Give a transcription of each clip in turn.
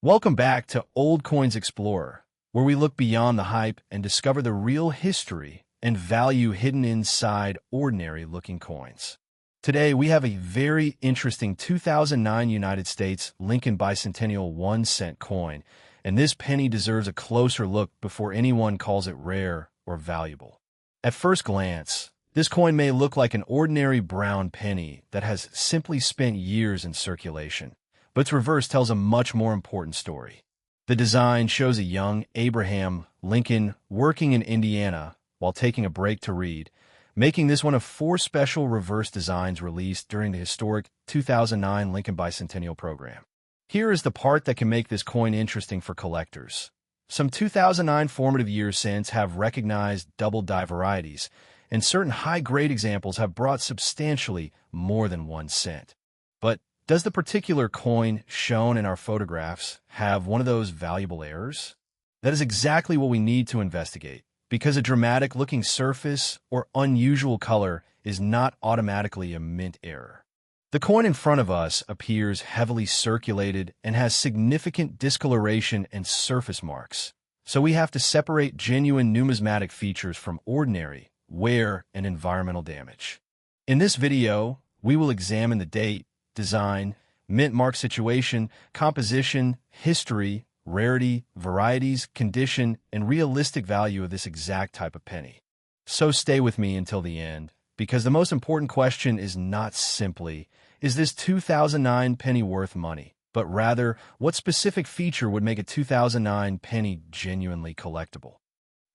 Welcome back to Old Coins Explorer, where we look beyond the hype and discover the real history and value hidden inside ordinary-looking coins. Today, we have a very interesting 2009 United States Lincoln Bicentennial 1-cent coin, and this penny deserves a closer look before anyone calls it rare or valuable. At first glance, this coin may look like an ordinary brown penny that has simply spent years in circulation, but its reverse tells a much more important story. The design shows a young Abraham Lincoln working in Indiana while taking a break to read, making this one of 4 special reverse designs released during the historic 2009 Lincoln Bicentennial program. Here is the part that can make this coin interesting for collectors. Some 2009 Formative Years cents have recognized double-die varieties, and certain high-grade examples have brought substantially more than 1 cent. But does the particular coin shown in our photographs have one of those valuable errors? That is exactly what we need to investigate, because a dramatic-looking surface or unusual color is not automatically a mint error. The coin in front of us appears heavily circulated and has significant discoloration and surface marks, so we have to separate genuine numismatic features from ordinary wear and environmental damage. In this video, we will examine the date, design, mint mark situation, composition, history, rarity, varieties, condition, and realistic value of this exact type of penny. So stay with me until the end, because the most important question is not simply, is this 2009 penny worth money, but rather, what specific feature would make a 2009 penny genuinely collectible?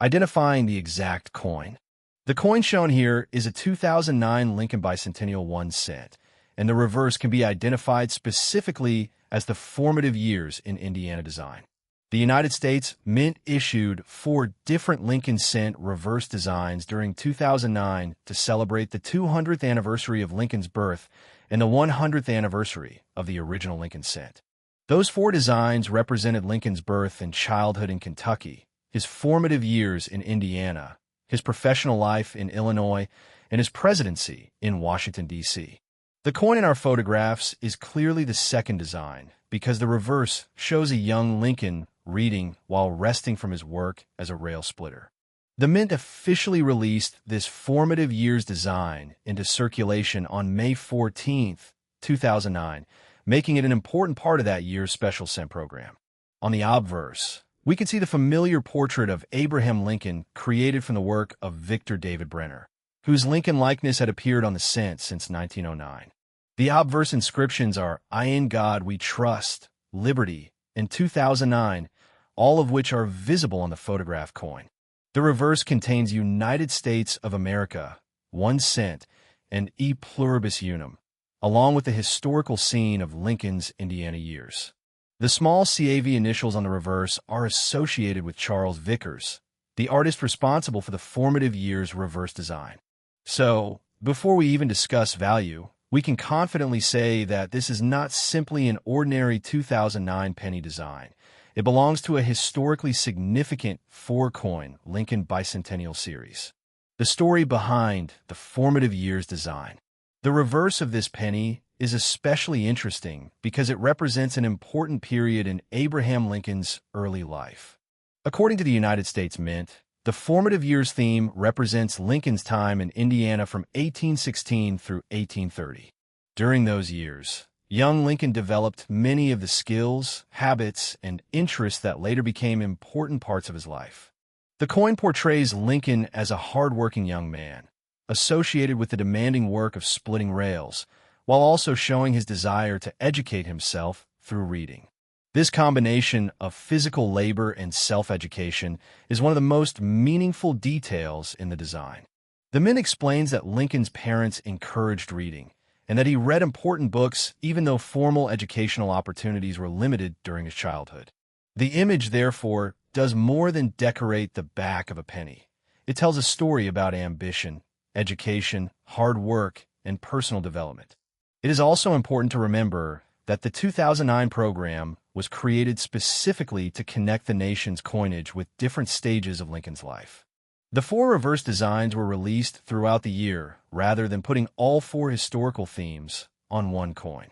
Identifying the exact coin. The coin shown here is a 2009 Lincoln Bicentennial 1 cent, and the reverse can be identified specifically as the Formative Years in Indiana design. The United States Mint issued 4 different Lincoln cent reverse designs during 2009 to celebrate the 200th anniversary of Lincoln's birth and the 100th anniversary of the original Lincoln cent. Those 4 designs represented Lincoln's birth and childhood in Kentucky, his formative years in Indiana, his professional life in Illinois, and his presidency in Washington, D.C. The coin in our photographs is clearly the second design because the reverse shows a young Lincoln reading while resting from his work as a rail splitter. The Mint officially released this Formative Years design into circulation on May 14, 2009, making it an important part of that year's special cent program. On the obverse, we can see the familiar portrait of Abraham Lincoln created from the work of Victor David Brenner, whose Lincoln likeness had appeared on the cent since 1909. The obverse inscriptions are "I in God we trust," "Liberty," and 2009, all of which are visible on the photograph coin. The reverse contains United States of America, 1 cent, and E pluribus unum, along with the historical scene of Lincoln's Indiana years. The small CAV initials on the reverse are associated with Charles Vickers, the artist responsible for the Formative Years reverse design. So, before we even discuss value, we can confidently say that this is not simply an ordinary 2009 penny design. It belongs to a historically significant 4-coin Lincoln Bicentennial series. The story behind the Formative Years design. The reverse of this penny is especially interesting because it represents an important period in Abraham Lincoln's early life. According to the United States Mint, the Formative Years theme represents Lincoln's time in Indiana from 1816 through 1830. During those years, young Lincoln developed many of the skills, habits, and interests that later became important parts of his life. The coin portrays Lincoln as a hardworking young man, associated with the demanding work of splitting rails, while also showing his desire to educate himself through reading. This combination of physical labor and self-education is one of the most meaningful details in the design. The Mint explains that Lincoln's parents encouraged reading, and that he read important books even though formal educational opportunities were limited during his childhood. The image, therefore, does more than decorate the back of a penny. It tells a story about ambition, education, hard work, and personal development. It is also important to remember that the 2009 program was created specifically to connect the nation's coinage with different stages of Lincoln's life. The 4 reverse designs were released throughout the year rather than putting all 4 historical themes on one coin.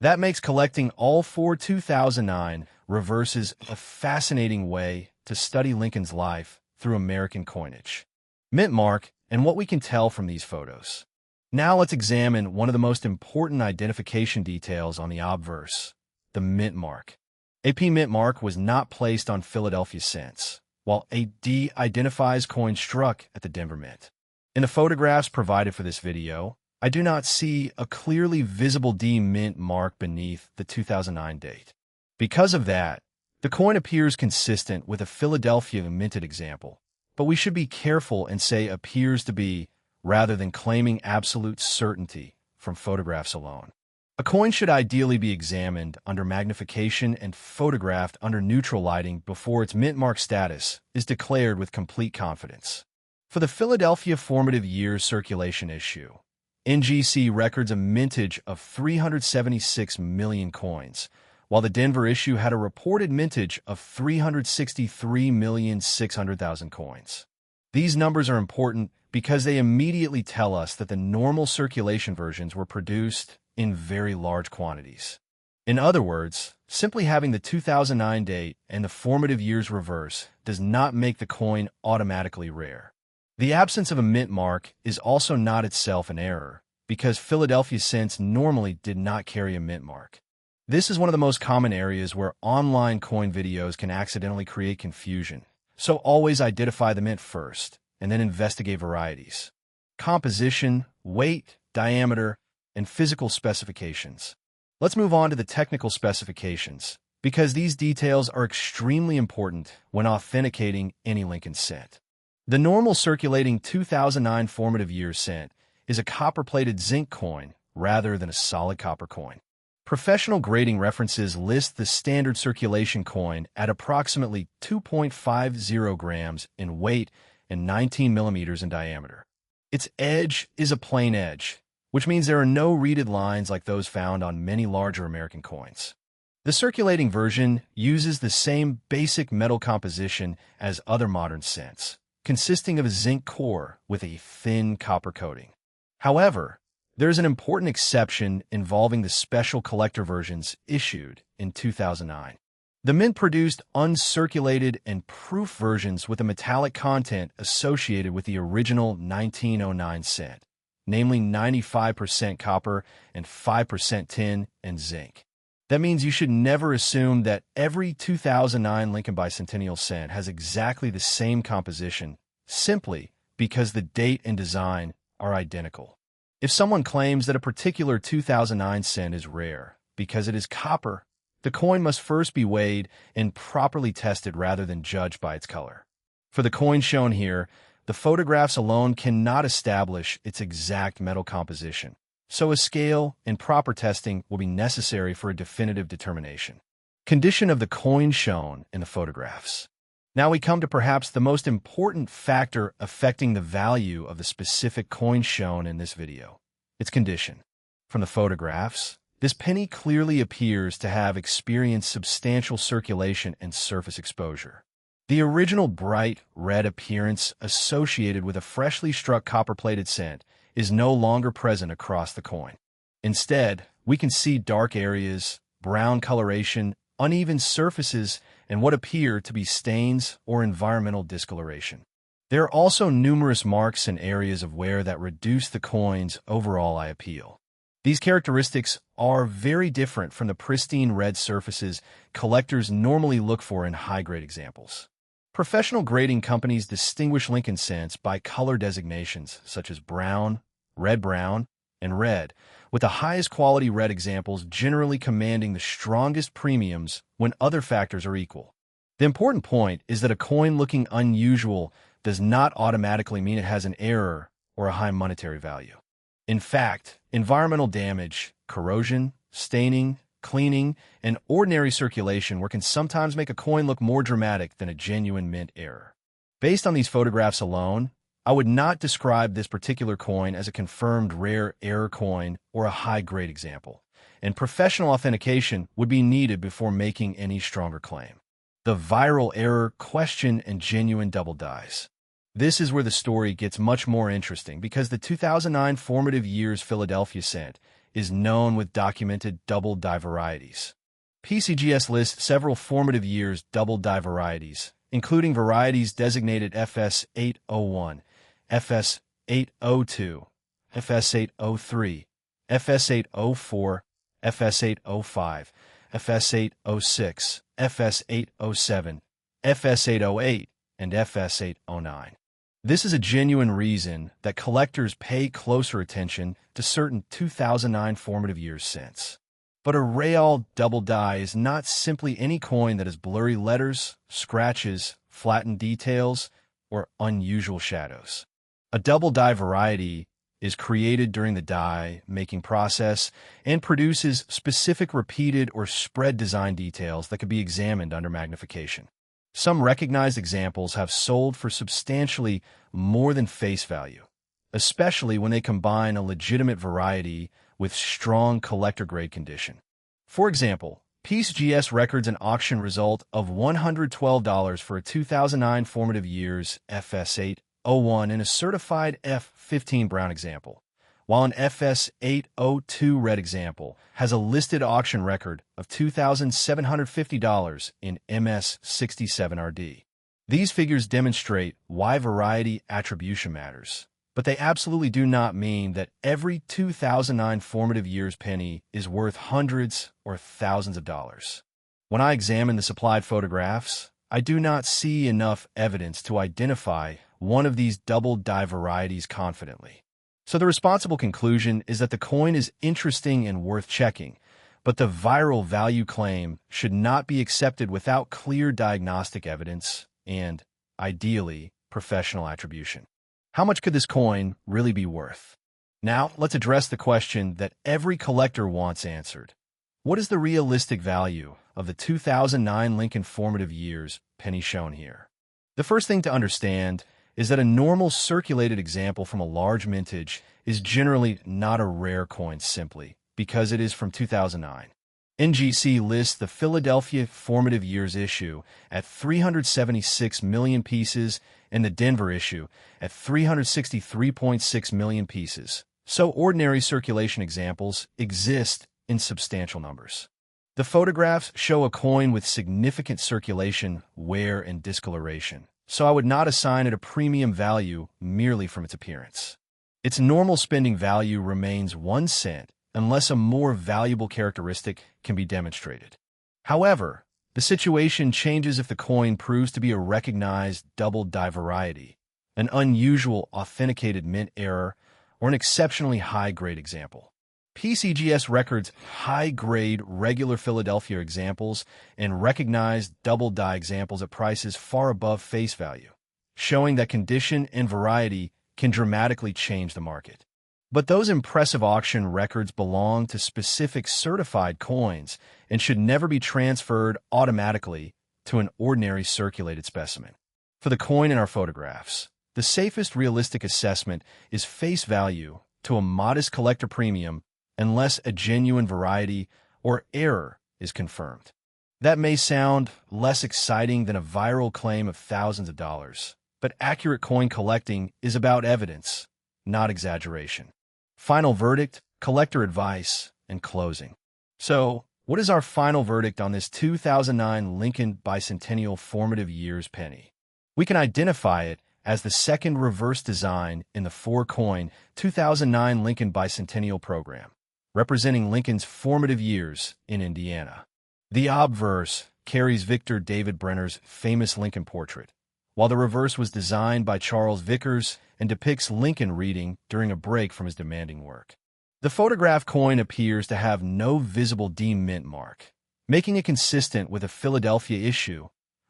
That makes collecting all 4 2009 reverses a fascinating way to study Lincoln's life through American coinage. Mint mark and what we can tell from these photos. Now let's examine one of the most important identification details on the obverse, the mint mark. A P mint mark was not placed on Philadelphia cents, while a D identifies coin struck at the Denver Mint. In the photographs provided for this video, I do not see a clearly visible D mint mark beneath the 2009 date. Because of that, the coin appears consistent with a Philadelphia minted example, but we should be careful and say appears to be rather than claiming absolute certainty from photographs alone. A coin should ideally be examined under magnification and photographed under neutral lighting before its mint mark status is declared with complete confidence. For the Philadelphia Formative Years circulation issue, NGC records a mintage of 376 million coins, while the Denver issue had a reported mintage of 363,600,000 coins. These numbers are important because they immediately tell us that the normal circulation versions were produced in very large quantities. In other words, simply having the 2009 date and the formative years reverse does not make the coin automatically rare. The absence of a mint mark is also not itself an error, because Philadelphia cents normally did not carry a mint mark. This is one of the most common areas where online coin videos can accidentally create confusion, so always identify the mint first, and then investigate varieties. Composition, weight, diameter, and physical specifications. Let's move on to the technical specifications, because these details are extremely important when authenticating any Lincoln cent. The normal circulating 2009 formative years cent is a copper-plated zinc coin rather than a solid copper coin. Professional grading references list the standard circulation coin at approximately 2.50 grams in weight and 19 millimeters in diameter. Its edge is a plain edge, which means there are no reeded lines like those found on many larger American coins. The circulating version uses the same basic metal composition as other modern cents, consisting of a zinc core with a thin copper coating. However, there is an important exception involving the special collector versions issued in 2009. The Mint produced uncirculated and proof versions with a metallic content associated with the original 1909 cent, namely 95% copper and 5% tin and zinc. That means you should never assume that every 2009 Lincoln Bicentennial cent has exactly the same composition, simply because the date and design are identical. If someone claims that a particular 2009 cent is rare because it is copper, the coin must first be weighed and properly tested rather than judged by its color. For the coin shown here, the photographs alone cannot establish its exact metal composition, so a scale and proper testing will be necessary for a definitive determination. Condition of the coin shown in the photographs. Now we come to perhaps the most important factor affecting the value of the specific coin shown in this video, its condition. From the photographs, this penny clearly appears to have experienced substantial circulation and surface exposure. The original bright red appearance associated with a freshly struck copper-plated cent is no longer present across the coin. Instead, we can see dark areas, brown coloration, uneven surfaces, and what appear to be stains or environmental discoloration. There are also numerous marks and areas of wear that reduce the coin's overall eye appeal. These characteristics are very different from the pristine red surfaces collectors normally look for in high-grade examples. Professional grading companies distinguish Lincoln cents by color designations such as brown, and red, with the highest quality red examples generally commanding the strongest premiums when other factors are equal. The important point is that a coin looking unusual does not automatically mean it has an error or a high monetary value. In fact, environmental damage, corrosion, staining, cleaning, and ordinary circulation can sometimes make a coin look more dramatic than a genuine mint error. Based on these photographs alone, I would not describe this particular coin as a confirmed rare error coin or a high-grade example, and professional authentication would be needed before making any stronger claim. The viral error question and genuine double dies. This is where the story gets much more interesting because the 2009 Formative Years Philadelphia cent is known with documented double die varieties. PCGS lists several formative years double die varieties, including varieties designated FS801, FS802, FS803, FS804, FS805, FS806, FS807, FS808, and FS809. This is a genuine reason that collectors pay closer attention to certain 2009 formative years since. But a real double die is not simply any coin that has blurry letters, scratches, flattened details, or unusual shadows. A double die variety is created during the die-making process and produces specific repeated or spread design details that can be examined under magnification. Some recognized examples have sold for substantially more than face value, especially when they combine a legitimate variety with strong collector-grade condition. For example, PCGS records an auction result of $112 for a 2009 formative years FS801 in a certified F15 brown example, while an FS802 red example has a listed auction record of $2,750 in MS67RD. These figures demonstrate why variety attribution matters, but they absolutely do not mean that every 2009 formative years penny is worth hundreds or thousands of dollars. When I examine the supplied photographs, I do not see enough evidence to identify one of these double die varieties confidently. So the responsible conclusion is that the coin is interesting and worth checking, but the viral value claim should not be accepted without clear diagnostic evidence and, ideally, professional attribution. How much could this coin really be worth? Now, let's address the question that every collector wants answered. What is the realistic value of the 2009 Lincoln formative years penny shown here? The first thing to understand is that a normal circulated example from a large mintage is generally not a rare coin simply because it is from 2009. NGC lists the Philadelphia formative years issue at 376 million pieces and the Denver issue at 363.6 million pieces, so ordinary circulation examples exist in substantial numbers. The photographs show a coin with significant circulation, wear, and discoloration, so I would not assign it a premium value merely from its appearance. Its normal spending value remains 1 cent unless a more valuable characteristic can be demonstrated. However, the situation changes if the coin proves to be a recognized double die variety, an unusual authenticated mint error, or an exceptionally high-grade example. PCGS records high-grade regular Philadelphia examples and recognized double die examples at prices far above face value, showing that condition and variety can dramatically change the market. But those impressive auction records belong to specific certified coins and should never be transferred automatically to an ordinary circulated specimen. For the coin in our photographs, the safest realistic assessment is face value to a modest collector premium unless a genuine variety or error is confirmed. That may sound less exciting than a viral claim of thousands of dollars, but accurate coin collecting is about evidence, not exaggeration. Final verdict, collector advice, and closing. So, what is our final verdict on this 2009 Lincoln Bicentennial formative years penny? We can identify it as the second reverse design in the 4-coin 2009 Lincoln Bicentennial program, representing Lincoln's formative years in Indiana. The obverse carries Victor David Brenner's famous Lincoln portrait, while the reverse was designed by Charles Vickers and depicts Lincoln reading during a break from his demanding work. The photograph coin appears to have no visible demint mark, making it consistent with a Philadelphia issue,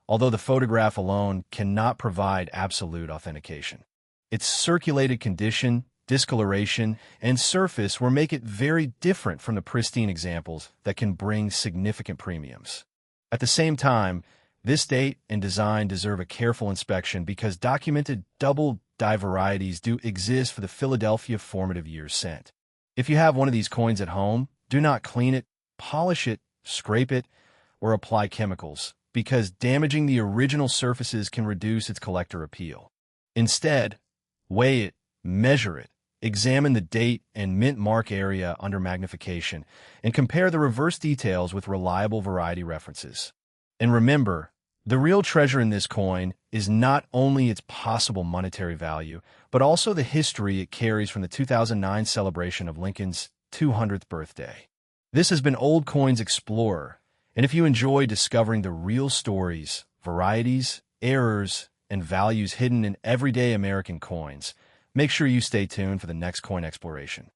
although the photograph alone cannot provide absolute authentication. Its circulated condition, discoloration, and surface will make it very different from the pristine examples that can bring significant premiums. At the same time, this date and design deserve a careful inspection because documented double die varieties do exist for the Philadelphia formative years scent. If you have one of these coins at home, do not clean it, polish it, scrape it, or apply chemicals, because damaging the original surfaces can reduce its collector appeal. Instead, weigh it, measure it, Examine the date and mint mark area under magnification and compare the reverse details with reliable variety references. And remember, the real treasure in this coin is not only its possible monetary value, but also the history it carries from the 2009 celebration of Lincoln's 200th birthday. This has been Old Coins Explorer, and if you enjoy discovering the real stories, varieties, errors, and values hidden in everyday American coins, make sure you stay tuned for the next coin exploration.